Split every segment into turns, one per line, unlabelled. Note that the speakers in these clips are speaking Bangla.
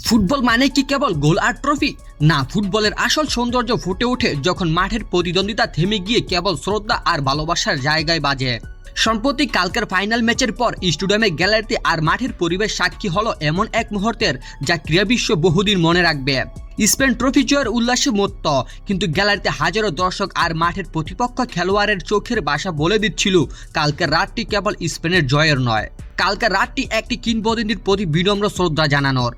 ফুটবল মানে কি কেবল গোল আর ট্রফি? না, ফুটবলের আসল সৌন্দর্য ফুটে ওঠে যখন মাঠের প্রতিদ্বন্দ্বিতা থেমে গিয়ে কেবল শ্রদ্ধা আর ভালোবাসার জায়গায় বাজে। সম্প্রতি কালকের ফাইনাল ম্যাচের পর স্টেডিয়ামে গ্যালারিতে আর মাঠের পরিবেশ সাক্ষী হলো এমন এক মুহূর্তের যা ক্রীড়া বিশ্ব বহুদিন মনে রাখবে। স্পেন ট্রফি জয়ের উল্লাসে মত্ত, কিন্তু গ্যালারিতে হাজারো দর্শক আর মাঠের প্রতিপক্ষ খেলোয়াড়ের চোখের ভাষা বলে দিচ্ছিল কালকের রাতটি কেবল স্পেনের জয়ের নয়, কালকের রাতটি একটি কিংবদন্তির প্রতি বিনম্র শ্রদ্ধা জানানোর।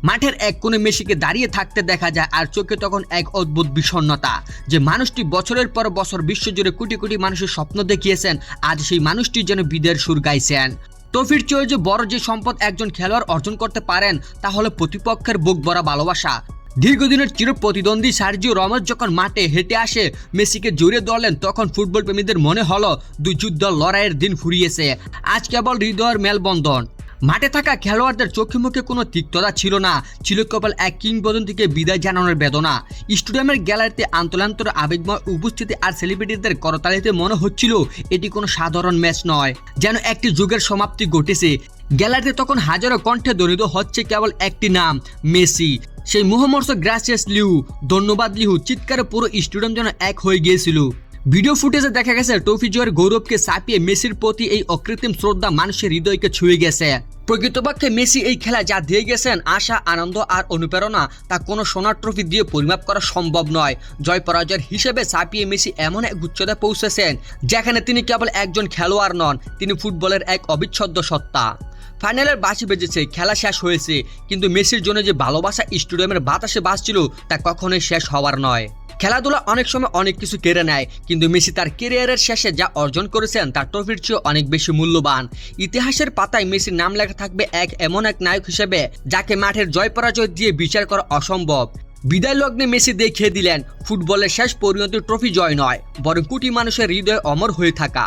মাঠের এক কোণে মেসিকে দাঁড়িয়ে থাকতে দেখা যায়, আর চোখে তখন এক অদ্ভুত বিষণ্ণতা যে মানুষটি বছরের পর বছর বিশ্বজুড়ে কোটি কোটি মানুষের স্বপ্ন দেখিয়েছেন, আজ সেই মানুষটি যেন বিদায়ের সুর গাইছেন। ট্রফির চেয়ে যে বড় যে সম্পদ একজন খেলোয়াড় অর্জন করতে পারেন তা হলো প্রতিপক্ষের বুক ভরা ভালোবাসা। দীর্ঘদিনের চির প্রতিদ্বন্দ্বী সার্জিও রমেস যখন মাঠে হেঁটে আসে মেসিকে জড়িয়ে ধরলেন, তখন ফুটবল প্রেমীদের মনে হলো দুই যুদ্ধ লড়াইয়ের দিন ফুরিয়েছে, আজ কেবল হৃদয়ের মেলবন্ধন। মাঠে থাকা খেলোয়াড়দের চোখে মুখে কোনো তিক্ততা ছিল না, ছিল কেবল এক কিংবদন্তিকে বিদায় জানানোর বেদনা। স্টেডিয়ামের গ্যালারিতে আন্তলান্তর আবেগময় উপস্থিতি আর সেলিব্রিটিদের করতালিতে মনে হচ্ছিল এটি কোনো সাধারণ ম্যাচ নয়, যেন একটি যুগের সমাপ্তি ঘটেছে। গ্যালারিতে তখন হাজারো কণ্ঠে ধ্বনিত হচ্ছে কেবল একটি নাম, মেসি। সেই মুহূর্তে গ্রাসিয়াস লিউ, ধন্যবাদ লিউ চিৎকারে পুরো স্টেডিয়াম যেন এক হয়ে গিয়েছিল। ভিডিও ফুটেজে দেখা গেছে ট্রফি জয়ের গৌরবকে ছাপিয়ে মেসির প্রতি এই অকৃত্রিম শ্রদ্ধা মানুষের হৃদয়কে ছুঁয়ে গেছে। প্রকৃতপক্ষে মেসি এই খেলা যা দিয়ে গেছেন, আশা, আনন্দ আর অনুপ্রেরণা, তা কোনো সোনার ট্রফি দিয়ে পরিমাপ করা সম্ভব নয়। জয় পরাজয়ের হিসেবে ছাপিয়ে মেসি এমন এক উচ্চতায় পৌঁছেছেন যেখানে তিনি কেবল একজন খেলোয়াড় নন, তিনি ফুটবলের এক অবিচ্ছেদ্য সত্তা। ফাইনালের বাঁশি বেজেছে, খেলা শেষ হয়েছে, কিন্তু মেসির জন্য যে ভালোবাসা স্টেডিয়ামের বাতাসে বাজছিল তা কখনোই শেষ হওয়ার নয়। খেলাধুলা অনেক সময় অনেক কিছু কেড়ে নেয়, কিন্তু মেসি তার ক্যারিয়ারের শেষে যা অর্জন করেছেন তার ট্রফির চেয়ে অনেক বেশি মূল্যবান। ইতিহাসের পাতায় মেসির নাম লেখা থাকবে এমন এক নায়ক হিসেবে যাকে মাঠের জয় পরাজয় দিয়ে বিচার করা অসম্ভব। বিদায় লগ্নে মেসি দেখিয়ে দিলেন ফুটবলের শেষ পরিণতি ট্রফি জয় নয়, বরং কোটি মানুষের হৃদয়ে অমর হয়ে থাকা।